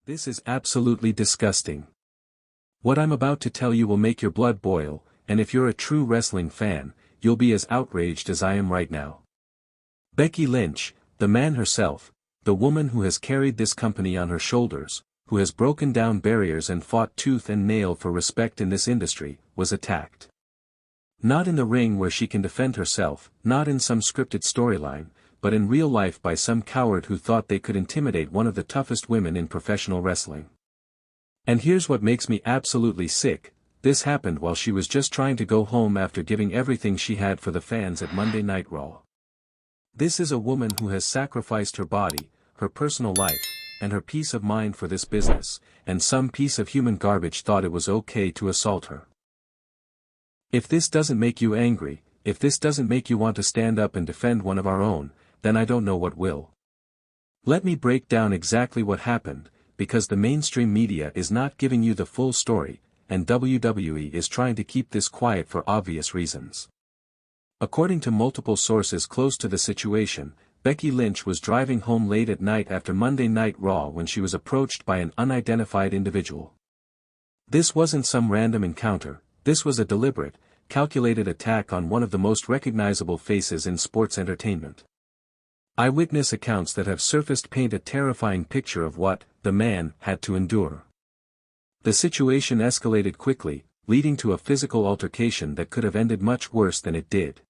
This is absolutely disgusting. What I'm about to tell you will make your blood boil, and if you're a true wrestling fan, you'll be as outraged as I am right now. Becky Lynch, the man herself, the woman who has carried this company on her shoulders, who has broken down barriers and fought tooth and nail for respect in this industry, was attacked. Not in the ring where she can defend herself, not in some scripted storyline, but in real life by some coward who thought they could intimidate one of the toughest women in professional wrestling. And here's what makes me absolutely sick: this happened while she was just trying to go home after giving everything she had for the fans at Monday Night Raw. This is a woman who has sacrificed her body, her personal life, and her peace of mind for this business, and some piece of human garbage thought it was okay to assault her. If this doesn't make you angry, if this doesn't make you want to stand up and defend one of our own, then I don't know what will. Let me break down exactly what happened, because the mainstream media is not giving you the full story, and WWE is trying to keep this quiet for obvious reasons. According to multiple sources close to the situation, Becky Lynch was driving home late at night after Monday Night Raw when she was approached by an unidentified individual. This wasn't some random encounter, this was a deliberate, calculated attack on one of the most recognizable faces in sports entertainment. Eyewitness accounts that have surfaced paint a terrifying picture of what the man had to endure. The situation escalated quickly, leading to a physical altercation that could have ended much worse than it did.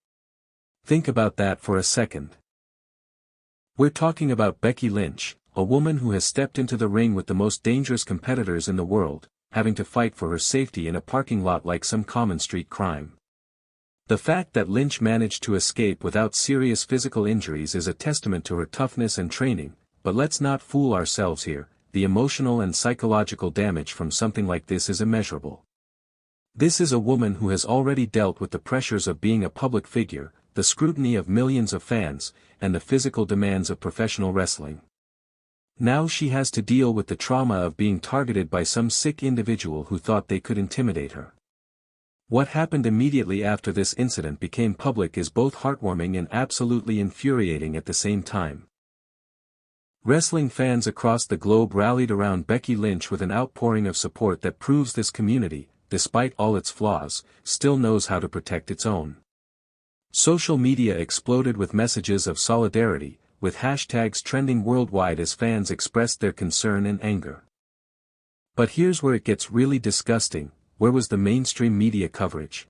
Think about that for a second. We're talking about Becky Lynch, a woman who has stepped into the ring with the most dangerous competitors in the world, having to fight for her safety in a parking lot like some common street crime. The fact that Lynch managed to escape without serious physical injuries is a testament to her toughness and training, but let's not fool ourselves here, the emotional and psychological damage from something like this is immeasurable. This is a woman who has already dealt with the pressures of being a public figure, the scrutiny of millions of fans, and the physical demands of professional wrestling. Now she has to deal with the trauma of being targeted by some sick individual who thought they could intimidate her. What happened immediately after this incident became public is both heartwarming and absolutely infuriating at the same time. Wrestling fans across the globe rallied around Becky Lynch with an outpouring of support that proves this community, despite all its flaws, still knows how to protect its own. Social media exploded with messages of solidarity, with hashtags trending worldwide as fans expressed their concern and anger. But here's where it gets really disgusting: where was the mainstream media coverage?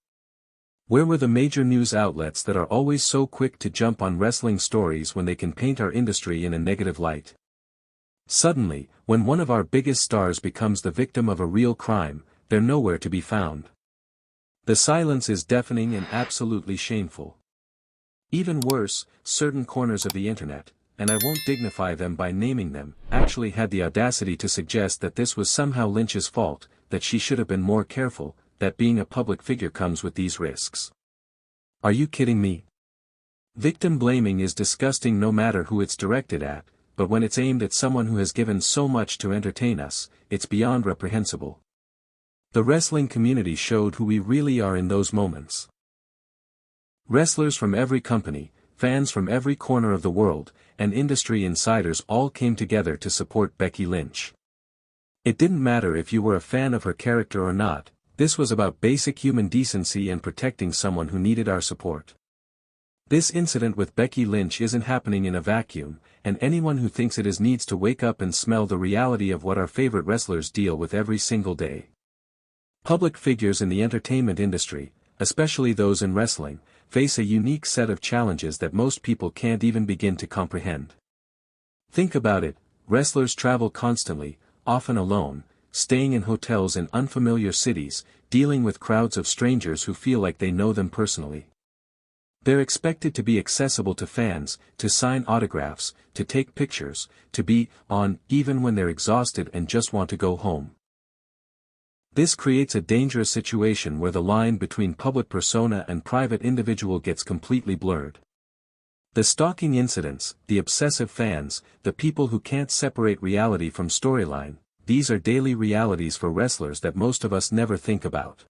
Where were the major news outlets that are always so quick to jump on wrestling stories when they can paint our industry in a negative light? Suddenly, when one of our biggest stars becomes the victim of a real crime, they're nowhere to be found. The silence is deafening and absolutely shameful. Even worse, certain corners of the internet, and I won't dignify them by naming them, actually had the audacity to suggest that this was somehow Lynch's fault, that she should have been more careful, that being a public figure comes with these risks. Are you kidding me? Victim blaming is disgusting no matter who it's directed at, but when it's aimed at someone who has given so much to entertain us, it's beyond reprehensible. The wrestling community showed who we really are in those moments. Wrestlers from every company, fans from every corner of the world, and industry insiders all came together to support Becky Lynch. It didn't matter if you were a fan of her character or not, this was about basic human decency and protecting someone who needed our support. This incident with Becky Lynch isn't happening in a vacuum, and anyone who thinks it is needs to wake up and smell the reality of what our favorite wrestlers deal with every single day. Public figures in the entertainment industry, especially those in wrestling, face a unique set of challenges that most people can't even begin to comprehend. Think about it: wrestlers travel constantly, often alone, staying in hotels in unfamiliar cities, dealing with crowds of strangers who feel like they know them personally. They're expected to be accessible to fans, to sign autographs, to take pictures, to be on, even when they're exhausted and just want to go home. This creates a dangerous situation where the line between public persona and private individual gets completely blurred. The stalking incidents, the obsessive fans, the people who can't separate reality from storyline, these are daily realities for wrestlers that most of us never think about.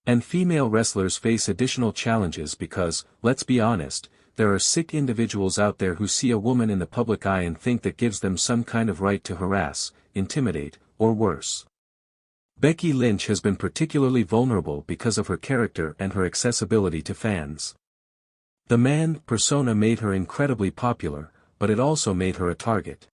And female wrestlers face additional challenges because, let's be honest, there are sick individuals out there who see a woman in the public eye and think that gives them some kind of right to harass, intimidate, or worse. Becky Lynch has been particularly vulnerable because of her character and her accessibility to fans. The man persona made her incredibly popular, but it also made her a target.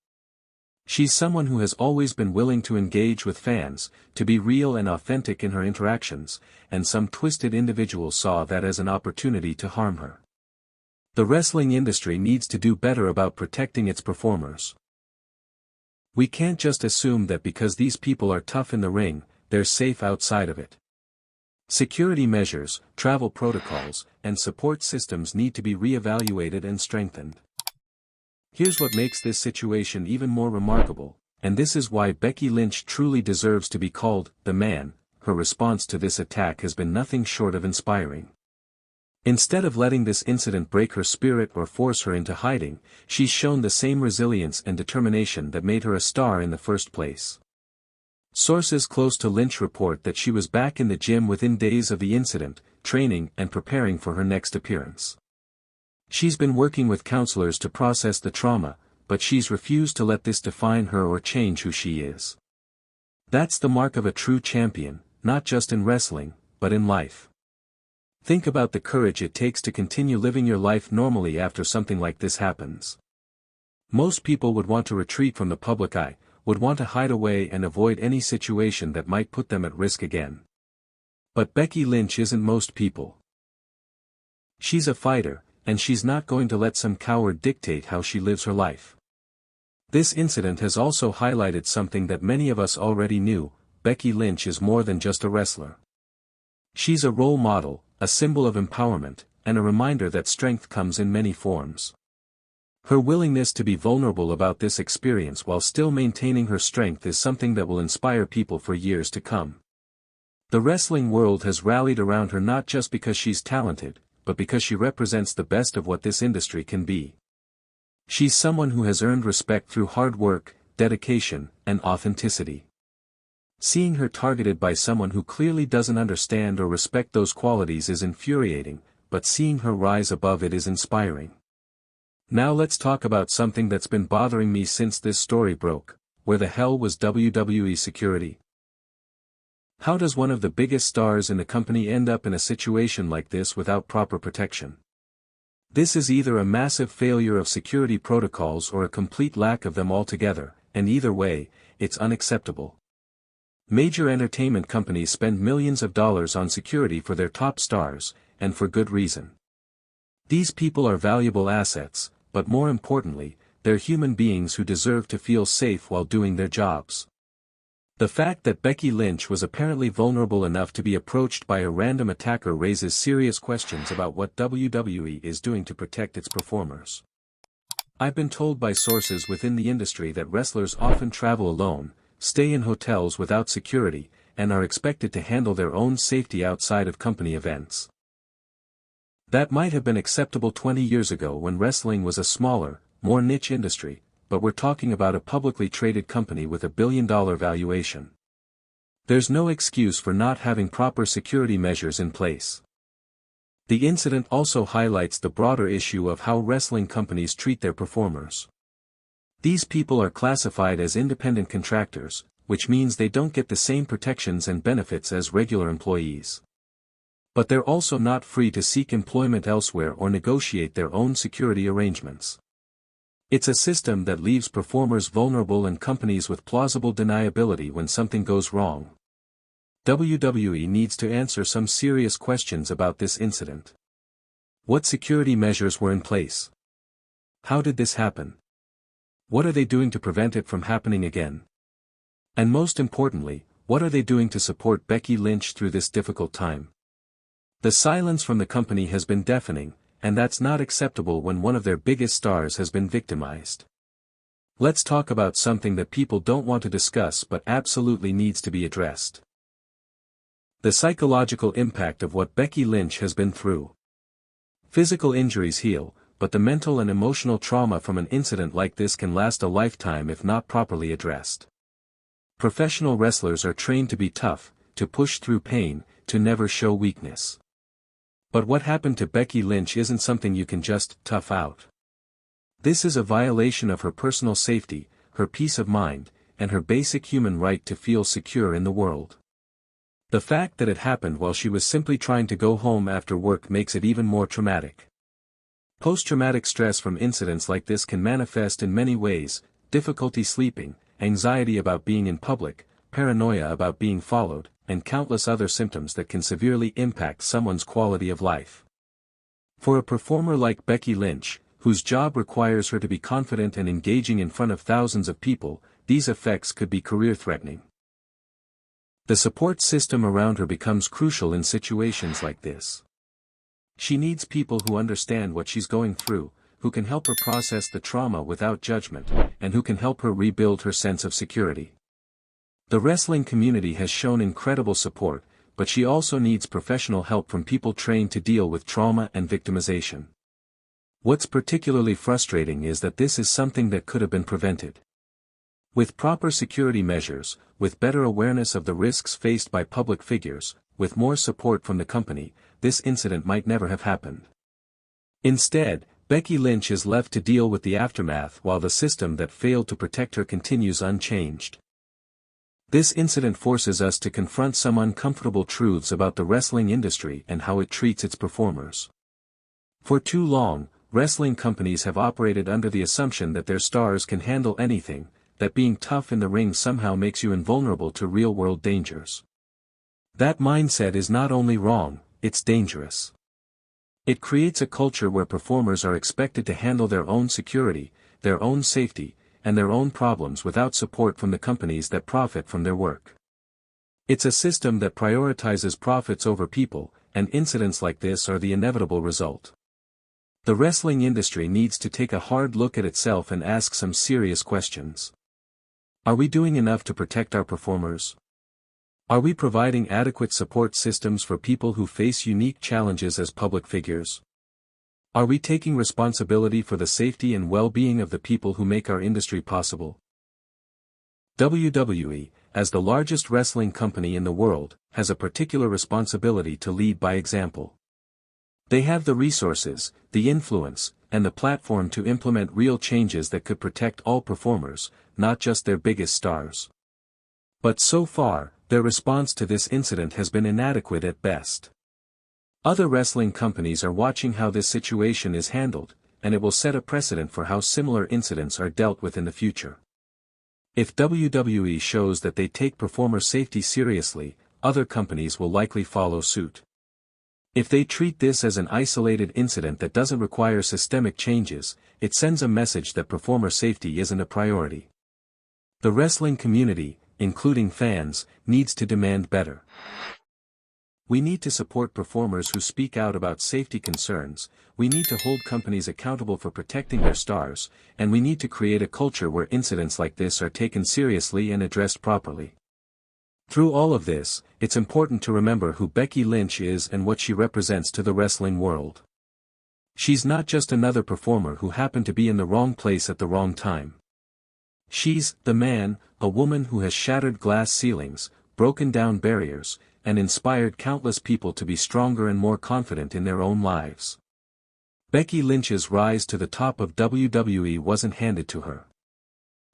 She's someone who has always been willing to engage with fans, to be real and authentic in her interactions, and some twisted individuals saw that as an opportunity to harm her. The wrestling industry needs to do better about protecting its performers. We can't just assume that because these people are tough in the ring, they're safe outside of it. Security measures, travel protocols, and support systems need to be re-evaluated and strengthened. Here's what makes this situation even more remarkable, and this is why Becky Lynch truly deserves to be called the man. Her response to this attack has been nothing short of inspiring. Instead of letting this incident break her spirit or force her into hiding, she's shown the same resilience and determination that made her a star in the first place. Sources close to Lynch report that she was back in the gym within days of the incident, training and preparing for her next appearance. She's been working with counselors to process the trauma, but she's refused to let this define her or change who she is. That's the mark of a true champion, not just in wrestling, but in life. Think about the courage it takes to continue living your life normally after something like this happens. Most people would want to retreat from the public eye, would want to hide away and avoid any situation that might put them at risk again. But Becky Lynch isn't most people. She's a fighter, and she's not going to let some coward dictate how she lives her life. This incident has also highlighted something that many of us already knew: Becky Lynch is more than just a wrestler. She's a role model, a symbol of empowerment, and a reminder that strength comes in many forms. Her willingness to be vulnerable about this experience while still maintaining her strength is something that will inspire people for years to come. The wrestling world has rallied around her not just because she's talented, but because she represents the best of what this industry can be. She's someone who has earned respect through hard work, dedication, and authenticity. Seeing her targeted by someone who clearly doesn't understand or respect those qualities is infuriating, but seeing her rise above it is inspiring. Now let's talk about something that's been bothering me since this story broke. Where the hell was WWE security? How does one of the biggest stars in the company end up in a situation like this without proper protection? This is either a massive failure of security protocols or a complete lack of them altogether, and either way, it's unacceptable. Major entertainment companies spend millions of dollars on security for their top stars, and for good reason. These people are valuable assets, but more importantly, they're human beings who deserve to feel safe while doing their jobs. The fact that Becky Lynch was apparently vulnerable enough to be approached by a random attacker raises serious questions about what WWE is doing to protect its performers. I've been told by sources within the industry that wrestlers often travel alone, stay in hotels without security, and are expected to handle their own safety outside of company events. That might have been acceptable 20 years ago when wrestling was a smaller, more niche industry, but we're talking about a publicly traded company with $1 billion valuation. There's no excuse for not having proper security measures in place. The incident also highlights the broader issue of how wrestling companies treat their performers. These people are classified as independent contractors, which means they don't get the same protections and benefits as regular employees. But they're also not free to seek employment elsewhere or negotiate their own security arrangements. It's a system that leaves performers vulnerable and companies with plausible deniability when something goes wrong. WWE needs to answer some serious questions about this incident. What security measures were in place? How did this happen? What are they doing to prevent it from happening again? And most importantly, what are they doing to support Becky Lynch through this difficult time? The silence from the company has been deafening, and that's not acceptable when one of their biggest stars has been victimized. Let's talk about something that people don't want to discuss but absolutely needs to be addressed. The psychological impact of what Becky Lynch has been through. Physical injuries heal, but the mental and emotional trauma from an incident like this can last a lifetime if not properly addressed. Professional wrestlers are trained to be tough, to push through pain, to never show weakness. But what happened to Becky Lynch isn't something you can just tough out. This is a violation of her personal safety, her peace of mind, and her basic human right to feel secure in the world. The fact that it happened while she was simply trying to go home after work makes it even more traumatic. Post-traumatic stress from incidents like this can manifest in many ways: difficulty sleeping, anxiety about being in public, paranoia about being followed, and countless other symptoms that can severely impact someone's quality of life. For a performer like Becky Lynch, whose job requires her to be confident and engaging in front of thousands of people, these effects could be career-threatening. The support system around her becomes crucial in situations like this. She needs people who understand what she's going through, who can help her process the trauma without judgment, and who can help her rebuild her sense of security. The wrestling community has shown incredible support, but she also needs professional help from people trained to deal with trauma and victimization. What's particularly frustrating is that this is something that could have been prevented. With proper security measures, with better awareness of the risks faced by public figures, with more support from the company, this incident might never have happened. Instead, Becky Lynch is left to deal with the aftermath while the system that failed to protect her continues unchanged. This incident forces us to confront some uncomfortable truths about the wrestling industry and how it treats its performers. For too long, wrestling companies have operated under the assumption that their stars can handle anything, that being tough in the ring somehow makes you invulnerable to real-world dangers. That mindset is not only wrong, it's dangerous. It creates a culture where performers are expected to handle their own security, their own safety, and their own problems without support from the companies that profit from their work. It's a system that prioritizes profits over people, and incidents like this are the inevitable result. The wrestling industry needs to take a hard look at itself and ask some serious questions. Are we doing enough to protect our performers? Are we providing adequate support systems for people who face unique challenges as public figures? Are we taking responsibility for the safety and well-being of the people who make our industry possible? WWE, as the largest wrestling company in the world, has a particular responsibility to lead by example. They have the resources, the influence, and the platform to implement real changes that could protect all performers, not just their biggest stars. But so far, their response to this incident has been inadequate at best. Other wrestling companies are watching how this situation is handled, and it will set a precedent for how similar incidents are dealt with in the future. If WWE shows that they take performer safety seriously, other companies will likely follow suit. If they treat this as an isolated incident that doesn't require systemic changes, it sends a message that performer safety isn't a priority. The wrestling community, including fans, needs to demand better. We need to support performers who speak out about safety concerns, we need to hold companies accountable for protecting their stars, and we need to create a culture where incidents like this are taken seriously and addressed properly. Through all of this, it's important to remember who Becky Lynch is and what she represents to the wrestling world. She's not just another performer who happened to be in the wrong place at the wrong time. She's the man, a woman who has shattered glass ceilings, broken down barriers, and inspired countless people to be stronger and more confident in their own lives. Becky Lynch's rise to the top of WWE wasn't handed to her.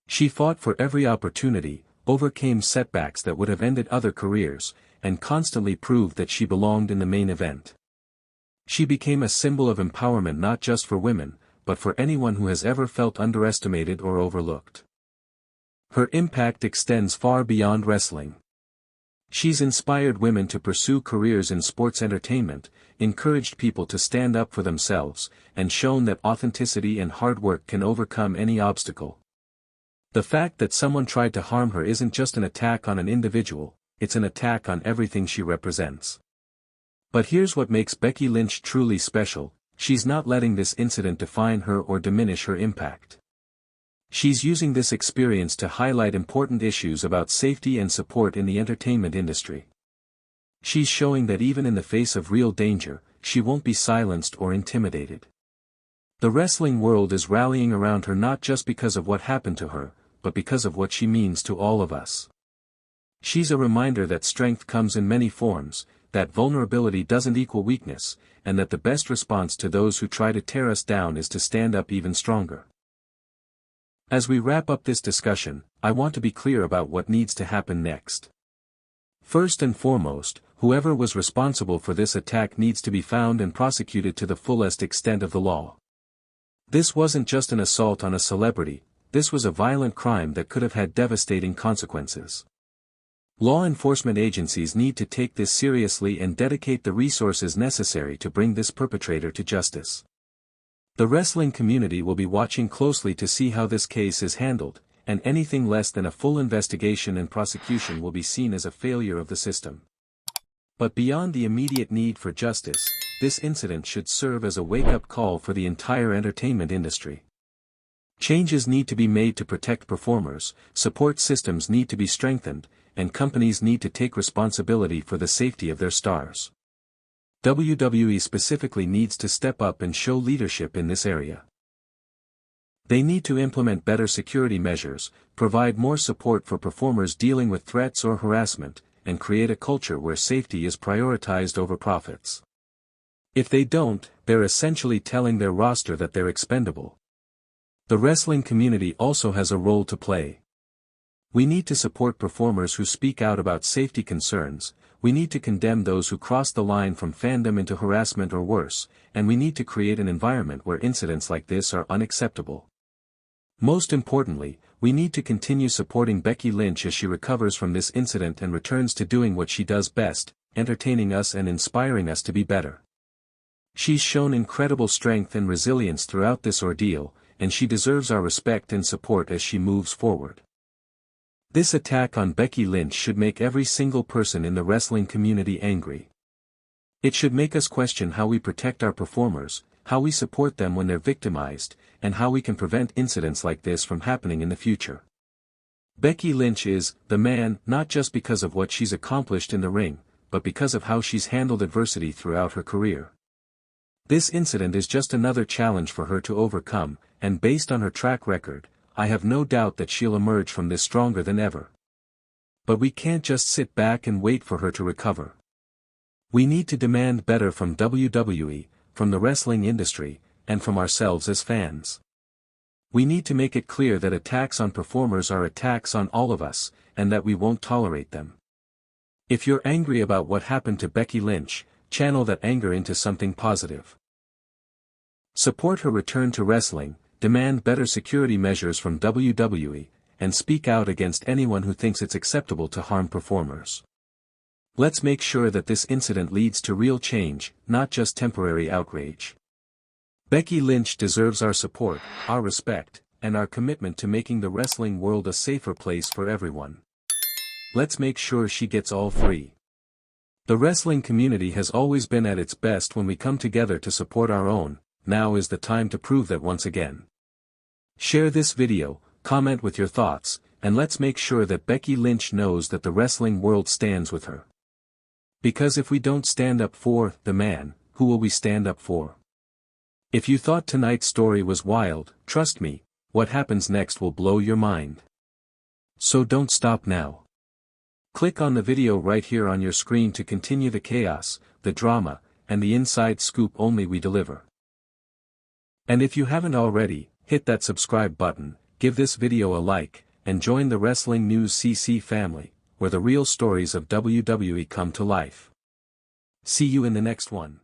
She fought for every opportunity, overcame setbacks that would have ended other careers, and constantly proved that she belonged in the main event. She became a symbol of empowerment not just for women, but for anyone who has ever felt underestimated or overlooked. Her impact extends far beyond wrestling. She's inspired women to pursue careers in sports entertainment, encouraged people to stand up for themselves, and shown that authenticity and hard work can overcome any obstacle. The fact that someone tried to harm her isn't just an attack on an individual, it's an attack on everything she represents. But here's what makes Becky Lynch truly special: she's not letting this incident define her or diminish her impact. She's using this experience to highlight important issues about safety and support in the entertainment industry. She's showing that even in the face of real danger, she won't be silenced or intimidated. The wrestling world is rallying around her not just because of what happened to her, but because of what she means to all of us. She's a reminder that strength comes in many forms, that vulnerability doesn't equal weakness, and that the best response to those who try to tear us down is to stand up even stronger. As we wrap up this discussion, I want to be clear about what needs to happen next. First and foremost, whoever was responsible for this attack needs to be found and prosecuted to the fullest extent of the law. This wasn't just an assault on a celebrity, this was a violent crime that could have had devastating consequences. Law enforcement agencies need to take this seriously and dedicate the resources necessary to bring this perpetrator to justice. The wrestling community will be watching closely to see how this case is handled, and anything less than a full investigation and prosecution will be seen as a failure of the system. But beyond the immediate need for justice, this incident should serve as a wake-up call for the entire entertainment industry. Changes need to be made to protect performers, support systems need to be strengthened, and companies need to take responsibility for the safety of their stars. WWE specifically needs to step up and show leadership in this area. They need to implement better security measures, provide more support for performers dealing with threats or harassment, and create a culture where safety is prioritized over profits. If they don't, they're essentially telling their roster that they're expendable. The wrestling community also has a role to play. We need to support performers who speak out about safety concerns, we need to condemn those who cross the line from fandom into harassment or worse, and we need to create an environment where incidents like this are unacceptable. Most importantly, we need to continue supporting Becky Lynch as she recovers from this incident and returns to doing what she does best, entertaining us and inspiring us to be better. She's shown incredible strength and resilience throughout this ordeal, and she deserves our respect and support as she moves forward. This attack on Becky Lynch should make every single person in the wrestling community angry. It should make us question how we protect our performers, how we support them when they're victimized, and how we can prevent incidents like this from happening in the future. Becky Lynch is the man not just because of what she's accomplished in the ring, but because of how she's handled adversity throughout her career. This incident is just another challenge for her to overcome, and based on her track record, I have no doubt that she'll emerge from this stronger than ever. But we can't just sit back and wait for her to recover. We need to demand better from WWE, from the wrestling industry, and from ourselves as fans. We need to make it clear that attacks on performers are attacks on all of us, and that we won't tolerate them. If you're angry about what happened to Becky Lynch, channel that anger into something positive. Support her return to wrestling, demand better security measures from WWE, and speak out against anyone who thinks it's acceptable to harm performers. Let's make sure that this incident leads to real change, not just temporary outrage. Becky Lynch deserves our support, our respect, and our commitment to making the wrestling world a safer place for everyone. Let's make sure she gets all three. The wrestling community has always been at its best when we come together to support our own. Now is the time to prove that once again. Share this video, comment with your thoughts, and let's make sure that Becky Lynch knows that the wrestling world stands with her. Because if we don't stand up for the man, who will we stand up for? If you thought tonight's story was wild, trust me, what happens next will blow your mind. So don't stop now. Click on the video right here on your screen to continue the chaos, the drama, and the inside scoop only we deliver. And if you haven't already, hit that subscribe button, give this video a like, and join the Wrestling News CC family, where the real stories of WWE come to life. See you in the next one.